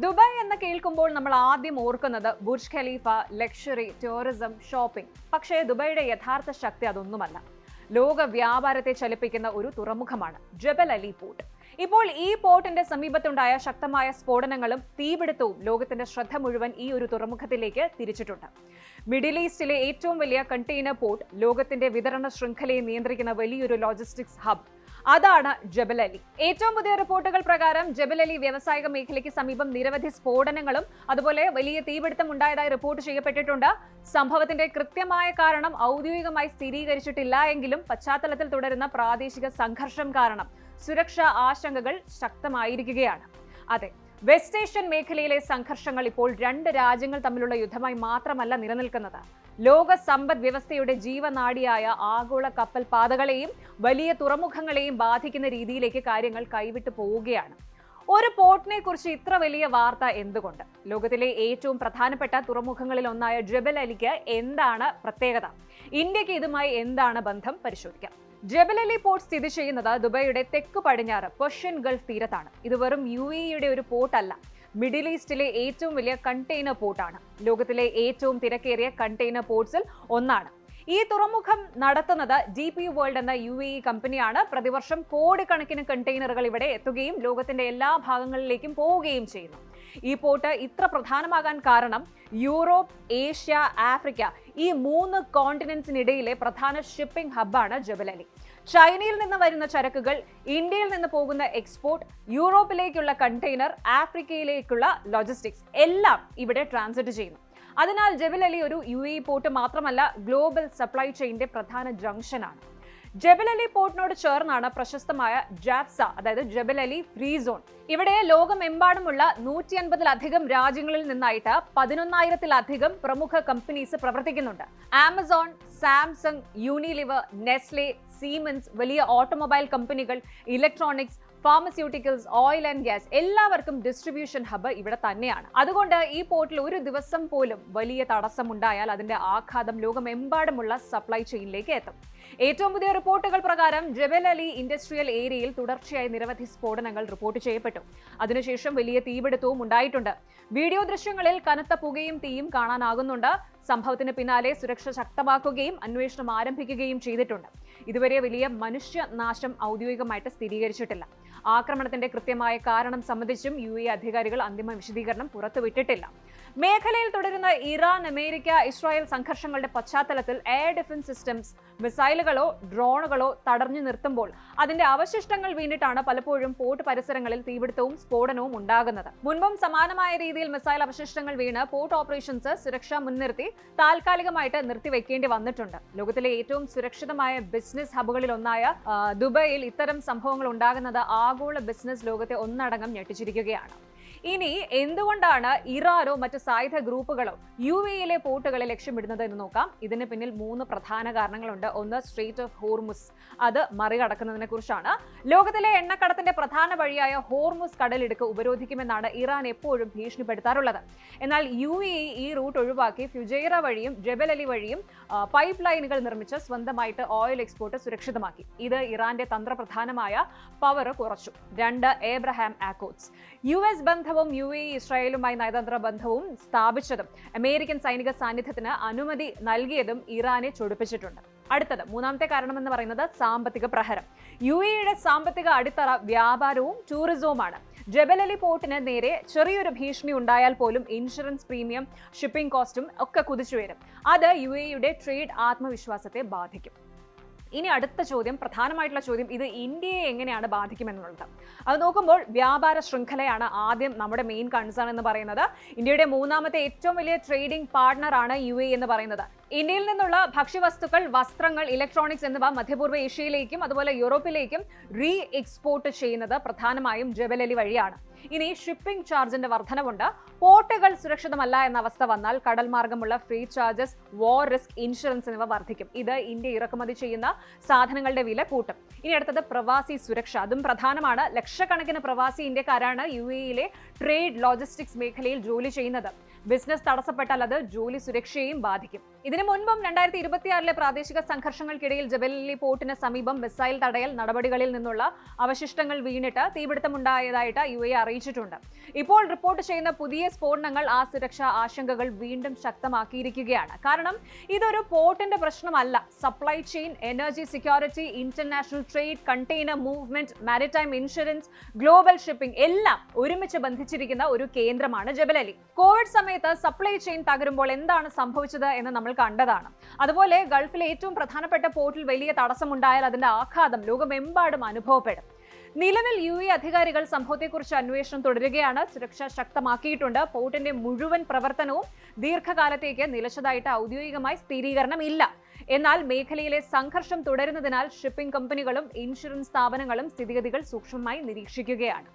Dubai എന്ന് കേൾക്കുമ്പോൾ നമ്മൾ ആദ്യം ഓർക്കുന്നത് Burj Khalifa, luxury, tourism, shopping. പക്ഷേ ദുബായിയുടെ യഥാർത്ഥ ശക്തി അതൊന്നുമല്ല. ലോക വ്യാപാരത്തെ ചലിപ്പിക്കുന്ന ഒരു തുറമുഖമാണ് ജബൽ അലി പോർട്ട്. ഇപ്പോൾ ഈ പോർട്ടിന്റെ സമീപത്തുണ്ടായ ശക്തമായ സ്ഫോടനങ്ങളും തീപിടുത്തവും ലോകത്തിന്റെ ശ്രദ്ധ മുഴുവൻ ഈ ഒരു തുറമുഖത്തിലേക്ക് തിരിച്ചിട്ടുണ്ട്. മിഡിൽ ഈസ്റ്റിലെ ഏറ്റവും വലിയ കണ്ടെയ്നർ പോർട്ട്, ലോകത്തിന്റെ വിതരണ ശൃംഖലയെ നിയന്ത്രിക്കുന്ന വലിയൊരു ലോജിസ്റ്റിക്സ് ഹബ്, അതാണ് ജബൽ അലി. ഏറ്റവും പുതിയ റിപ്പോർട്ടുകൾ പ്രകാരം ജബൽ അലി വ്യാവസായിക മേഖലയ്ക്ക് സമീപം നിരവധി സ്ഫോടനങ്ങളും അതുപോലെ വലിയ തീപിടുത്തം ഉണ്ടായതായി റിപ്പോർട്ട് ചെയ്യപ്പെട്ടിട്ടുണ്ട്. സംഭവത്തിന്റെ കൃത്യമായ കാരണം ഔദ്യോഗികമായി സ്ഥിരീകരിച്ചിട്ടില്ല എങ്കിലും പശ്ചാത്തലത്തിൽ തുടരുന്ന പ്രാദേശിക സംഘർഷം കാരണം സുരക്ഷാ ആശങ്കകൾ ശക്തമായിരിക്കുകയാണ്. അതെ, വെസ്റ്റ് ഏഷ്യൻ മേഖലയിലെ സംഘർഷങ്ങൾ ഇപ്പോൾ രണ്ട് രാജ്യങ്ങൾ തമ്മിലുള്ള യുദ്ധമായി മാത്രമല്ല നിലനിൽക്കുന്നത്. ലോക സമ്പദ് വ്യവസ്ഥയുടെ ജീവനാഡിയായ ആഗോള കപ്പൽ പാതകളെയും വലിയ തുറമുഖങ്ങളെയും ബാധിക്കുന്ന രീതിയിലേക്ക് കാര്യങ്ങൾ കൈവിട്ടു പോവുകയാണ്. ഒരു പോർട്ടിനെ കുറിച്ച് ഇത്ര വലിയ വാർത്ത എന്തുകൊണ്ട്? ലോകത്തിലെ ഏറ്റവും പ്രധാനപ്പെട്ട തുറമുഖങ്ങളിൽ ഒന്നായ ജബൽ അലിക്ക് എന്താണ് പ്രത്യേകത? ഇന്ത്യക്ക് ഇതുമായി എന്താണ് ബന്ധം? പരിശോധിക്കാം. ജബൽ അലി പോർട്ട് സ്ഥിതി ചെയ്യുന്നത് ദുബായിയുടെ തെക്ക് പടിഞ്ഞാറ് പേർഷ്യൻ ഗൾഫ് തീരത്താണ്. ഇത് വെറും UAE ഒരു പോർട്ടല്ല, മിഡിൽ ഈസ്റ്റിലെ ഏറ്റവും വലിയ കണ്ടെയ്നർ പോർട്ടാണ്. ലോകത്തിലെ ഏറ്റവും തിരക്കേറിയ കണ്ടെയ്നർ പോർട്ട്സിൽ ഒന്നാണ്. ഈ തുറമുഖം നടത്തുന്നത് DP വേൾഡ് എന്ന UAE കമ്പനിയാണ്. പ്രതിവർഷം കോടിക്കണക്കിന് കണ്ടെയ്നറുകൾ ഇവിടെ എത്തുകയും ലോകത്തിന്റെ എല്ലാ ഭാഗങ്ങളിലേക്കും പോവുകയും ചെയ്യുന്നു. ഈ പോർട്ട് ഇത്ര പ്രധാനമാകാൻ കാരണം യൂറോപ്പ്, ഏഷ്യ, ആഫ്രിക്ക ഈ 3 കോണ്ടിനെന്റ്സിനിടയിലെ പ്രധാന ഷിപ്പിംഗ് ഹബ്ബാണ് ജബൽ അലി. ചൈനയിൽ നിന്ന് വരുന്ന ചരക്കുകൾ, ഇന്ത്യയിൽ നിന്ന് പോകുന്ന എക്സ്പോർട്ട്, യൂറോപ്പിലേക്കുള്ള കണ്ടെയ്നർ, ആഫ്രിക്കയിലേക്കുള്ള ലോജിസ്റ്റിക്സ് എല്ലാം ഇവിടെ ട്രാൻസിറ്റ് ചെയ്യുന്നു. അതിനാൽ ജബൽ അലി ഒരു UAE പോർട്ട് മാത്രമല്ല, ഗ്ലോബൽ സപ്ലൈ ചെയിന്റെ പ്രധാന ജംഗ്ഷനാണ്. ജബൽ അലി പോർട്ടിനോട് ചേർന്നാണ് പ്രശസ്തമായ ജാഫ്സ, അതായത് ജബൽ അലി ഫ്രീ സോൺ. ഇവിടെ ലോകമെമ്പാടുമുള്ള 150-ലധികം രാജ്യങ്ങളിൽ നിന്നായിട്ട് 11,000-ലധികം പ്രമുഖ കമ്പനീസ് പ്രവർത്തിക്കുന്നുണ്ട്. Amazon, Samsung, Unilever, Nestle, siemens, വലിയ ഓട്ടോമൊബൈൽ കമ്പനികൾ, electronics, pharmaceuticals, oil and gas എല്ലാവർക്കും ഡിസ്ട്രിബ്യൂഷൻ ഹബ്ബ് ഇവിടെ തന്നെയാണ്. അതുകൊണ്ട് ഈ പോർട്ടിൽ ഒരു ദിവസം പോലും വലിയ തടസ്സമുണ്ടായാൽ അതിന്റെ ആഘാതം ലോകമെമ്പാടുമുള്ള സപ്ലൈ ചെയിനിലേക്ക് എത്തും. ഏറ്റവും പുതിയ റിപ്പോർട്ടുകൾ പ്രകാരം ജബൽ അലി ഇൻഡസ്ട്രിയൽ ഏരിയയിൽ തുടർച്ചയായി നിരവധി സ്ഫോടനങ്ങൾ റിപ്പോർട്ട് ചെയ്യപ്പെട്ടു. അതിനുശേഷം വലിയ തീപിടുത്തവും ഉണ്ടായിട്ടുണ്ട്. വീഡിയോ ദൃശ്യങ്ങളിൽ കനത്ത പുകയും തീയും കാണാനാകുന്നുണ്ട്. സംഭവത്തിന് പിന്നാലെ സുരക്ഷ ശക്തമാക്കുകയും അന്വേഷണം ആരംഭിക്കുകയും ചെയ്തിട്ടുണ്ട്. ഇതുവരെ വലിയ മനുഷ്യനാശം ഔദ്യോഗികമായിട്ട് സ്ഥിരീകരിച്ചിട്ടില്ല. ആക്രമണത്തിന്റെ കൃത്യമായ കാരണം സംബന്ധിച്ചും UAE അധികാരികൾ അന്തിമ വിശദീകരണം പുറത്തുവിട്ടിട്ടില്ല. മേഖലയിൽ തുടരുന്ന ഇറാൻ, അമേരിക്ക, ഇസ്രായേൽ സംഘർഷങ്ങളുടെ പശ്ചാത്തലത്തിൽ എയർ ഡിഫൻസ് സിസ്റ്റംസ്, മിസൈലുകളോ ഡ്രോണുകളോ തടഞ്ഞു നിർത്തുമ്പോൾ അതിന്റെ അവശിഷ്ടങ്ങൾ വീണിട്ടാണ് പലപ്പോഴും പോർട്ട് പരിസരങ്ങളിൽ തീപിടുത്തവും സ്ഫോടനവും ഉണ്ടാകുന്നത്. മുൻപും സമാനമായ രീതിയിൽ മിസൈൽ അവശിഷ്ടങ്ങൾ വീണ് പോർട്ട് ഓപ്പറേഷൻസ് സുരക്ഷ മുൻനിർത്തി താൽക്കാലികമായിട്ട് നിർത്തിവെക്കേണ്ടി വന്നിട്ടുണ്ട്. ലോകത്തിലെ ഏറ്റവും സുരക്ഷിതമായ ബിസിനസ് ഹബുകളിൽ ഒന്നായ ദുബായിൽ ഇത്തരം സംഭവങ്ങൾ ഉണ്ടാകുന്നത് ആഗോള ബിസിനസ് ലോകത്തെ ഒന്നടങ്കം ഞെട്ടിച്ചിരിക്കുകയാണ്. ഇനി എന്തുകൊണ്ടാണ് ഇറാനോ മറ്റ് സായുധ ഗ്രൂപ്പുകളോ UAE പോർട്ടുകളെ ലക്ഷ്യമിടുന്നത് എന്ന് നോക്കാം. ഇതിന് പിന്നിൽ 3 പ്രധാന കാരണങ്ങളുണ്ട്. ഒന്ന്, സ്ട്രെയിറ്റ് ഓഫ് ഹോർമുസ്, അത് മറികടക്കുന്നതിനെ കുറിച്ചാണ്. ലോകത്തിലെ എണ്ണക്കടത്തിന്റെ പ്രധാന വഴിയായ ഹോർമുസ് കടലിടുക്ക് ഉപരോധിക്കുമെന്നാണ് ഇറാൻ എപ്പോഴും ഭീഷണിപ്പെടുത്താറുള്ളത്. എന്നാൽ UAE ഈ റൂട്ട് ഒഴിവാക്കി ഫുജൈറ വഴിയും ജബൽ അലി വഴിയും പൈപ്പ് ലൈനുകൾ നിർമ്മിച്ച് സ്വന്തമായിട്ട് ഓയിൽ എക്സ്പോർട്ട് സുരക്ഷിതമാക്കി. ഇത് ഇറാന്റെ തന്ത്രപ്രധാനമായ പവർ കുറച്ചു. 2, ഏബ്രഹാം അക്കോർഡ്സ്. US ബന്ധവും UAE ഇസ്രായേലുമായി നയതന്ത്ര ബന്ധവും സ്ഥാപിച്ചതും അമേരിക്കൻ സൈനിക സാന്നിധ്യത്തിന് അനുമതി നൽകിയതും ഇറാനെ ചൊടിപ്പിച്ചിട്ടുണ്ട്. അടുത്തത്, മൂന്നാമത്തെ കാരണം എന്ന് പറയുന്നത് സാമ്പത്തിക പ്രഹരം. UAEയുടെ സാമ്പത്തിക അടിത്തറ വ്യാപാരവും ടൂറിസവുമാണ്. ജബൽ അലി പോർട്ടിന് നേരെ ചെറിയൊരു ഭീഷണി ഉണ്ടായാൽ പോലും ഇൻഷുറൻസ് പ്രീമിയം, ഷിപ്പിംഗ് കോസ്റ്റും ഒക്കെ കുതിച്ചുയരും. അത് UAEയുടെ ട്രേഡ് ആത്മവിശ്വാസത്തെ ബാധിക്കും. ഇനി അടുത്ത ചോദ്യം, പ്രധാനമായിട്ടുള്ള ചോദ്യം, ഇത് ഇന്ത്യയെ എങ്ങനെയാണ് ബാധിക്കുമെന്നുള്ളത്. അത് നോക്കുമ്പോൾ വ്യാപാര ശൃംഖലയാണ് ആദ്യം നമ്മുടെ മെയിൻ കൺസേൺ എന്ന് പറയുന്നത്. ഇന്ത്യയുടെ 3ാമത്തെ ഏറ്റവും വലിയ ട്രേഡിംഗ് പാർട്ണറാണ് UAE എന്ന് പറയുന്നത്. ഇന്ത്യയിൽ നിന്നുള്ള ഭക്ഷ്യവസ്തുക്കൾ, വസ്ത്രങ്ങൾ, ഇലക്ട്രോണിക്സ് എന്നിവ മധ്യപൂർവ്വ ഏഷ്യയിലേക്കും അതുപോലെ യൂറോപ്പിലേക്കും എക്സ്പോർട്ട് ചെയ്യുന്നത് പ്രധാനമായും ജബൽ അലി വഴിയാണ്. ഇനി ഷിപ്പിംഗ് ചാർജിന്റെ വർധനവുണ്ട്. പോർട്ടുകൾ സുരക്ഷിതമല്ല എന്ന അവസ്ഥ വന്നാൽ കടൽ മാർഗമുള്ള ഫ്രീ ചാർജസ്, വാർ റിസ്ക്, ഇൻഷുറൻസ് എന്നിവ വർദ്ധിക്കും. ഇത് ഇന്ത്യ ഇറക്കുമതി ചെയ്യുന്ന സാധനങ്ങളുടെ വില കൂട്ടും. ഇനി അടുത്തത് പ്രവാസി സുരക്ഷ, അതും പ്രധാനമാണ്. ലക്ഷക്കണക്കിന് പ്രവാസി ഇന്ത്യക്കാരാണ് UAE ട്രേഡ് ലോജിസ്റ്റിക്സ് മേഖലയിൽ ജോലി ചെയ്യുന്നത്. ബിസിനസ് തടസ്സപ്പെട്ടാൽ അത് ജോലി സുരക്ഷയെയും ബാധിക്കും. ഇതിനു മുൻപും 2026 പ്രാദേശിക സംഘർഷങ്ങൾക്കിടയിൽ ജബലലി പോർട്ടിന് സമീപം മിസൈൽ തടയൽ നടപടികളിൽ നിന്നുള്ള അവശിഷ്ടങ്ങൾ വീണിട്ട് തീപിടുത്തമുണ്ടായതായിട്ട് UAE അറിയിച്ചിട്ടുണ്ട്. ഇപ്പോൾ റിപ്പോർട്ട് ചെയ്യുന്ന പുതിയ സ്ഫോടനങ്ങൾ ആ സുരക്ഷാ ആശങ്കകൾ വീണ്ടും ശക്തമാക്കിയിരിക്കുകയാണ്. കാരണം ഇതൊരു പോർട്ടിന്റെ പ്രശ്നമല്ല. Supply chain, energy security, international trade, container movement, maritime insurance, global shipping എല്ലാം ഒരുമിച്ച് ബന്ധിച്ചിരിക്കുന്ന ഒരു കേന്ദ്രമാണ് ജബലലി. കോവിഡ് സമയത്ത് സപ്ലൈ ചെയിൻ തകരുമ്പോൾ എന്താണ് സംഭവിച്ചത് എന്ന് നമ്മൾ കണ്ടതാണ്. അതുപോലെ ഗൾഫിലെ ഏറ്റവും പ്രധാനപ്പെട്ട പോർട്ടിൽ വലിയ തടസ്സമുണ്ടായാൽ അതിന്റെ ആഘാതം ലോകമെമ്പാടും അനുഭവപ്പെടും. നിലവിൽ UAE അധികാരികൾ സംഭവത്തെക്കുറിച്ച് അന്വേഷണം തുടരുകയാണ്. സുരക്ഷ ശക്തമാക്കിയിട്ടുണ്ട്. പോർട്ടിന്റെ മുഴുവൻ പ്രവർത്തനവും ദീർഘകാലത്തേക്ക് നിലച്ചതായിട്ട് ഔദ്യോഗികമായി സ്ഥിരീകരണമില്ല. എന്നാൽ മേഖലയിലെ സംഘർഷം തുടരുന്നതിനാൽ ഷിപ്പിംഗ് കമ്പനികളും ഇൻഷുറൻസ് സ്ഥാപനങ്ങളും സ്ഥിതിഗതികൾ സൂക്ഷ്മമായി നിരീക്ഷിക്കുകയാണ്.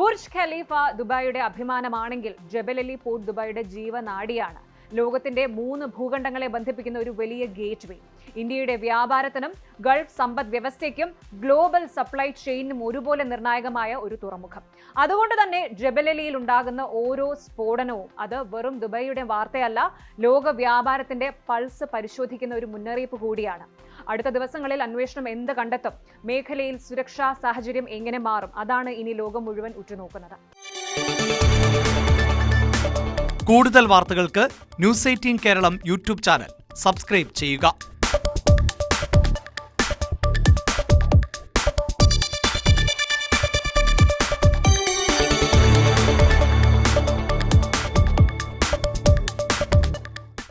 ബുർജ് ഖലീഫ ദുബായിയുടെ അഭിമാനമാണെങ്കിൽ ജബലലി പോർട്ട് ദുബായിയുടെ ജീവനാഡിയാണ്. ലോകത്തിന്റെ 3 ഭൂഖണ്ഡങ്ങളെ ബന്ധിപ്പിക്കുന്ന ഒരു വലിയ ഗേറ്റ് വേ. ഇന്ത്യയുടെ വ്യാപാരത്തിനും ഗൾഫ് സമ്പദ് വ്യവസ്ഥയ്ക്കും ഗ്ലോബൽ സപ്ലൈ ചെയിനും ഒരുപോലെ നിർണായകമായ ഒരു തുറമുഖം. അതുകൊണ്ട് തന്നെ ജബലലിയിൽ ഉണ്ടാകുന്ന ഓരോ സ്ഫോടനവും അത് വെറും ദുബായിയുടെ വാർത്തയല്ല, ലോക വ്യാപാരത്തിന്റെ പൾസ് പരിശോധിക്കുന്ന ഒരു മുന്നറിയിപ്പ് കൂടിയാണ്. അടുത്ത ദിവസങ്ങളിൽ അന്വേഷണം എന്ത് കണ്ടെത്തും? മേഖലയിൽ സുരക്ഷാ സാഹചര്യം എങ്ങനെ മാറും? അതാണ് ഇനി ലോകം മുഴുവൻ ഉറ്റുനോക്കുന്നത്. കൂടുതൽ വാർത്തകൾക്ക് News 18 Keralam YouTube channel subscribe ചെയ്യുക.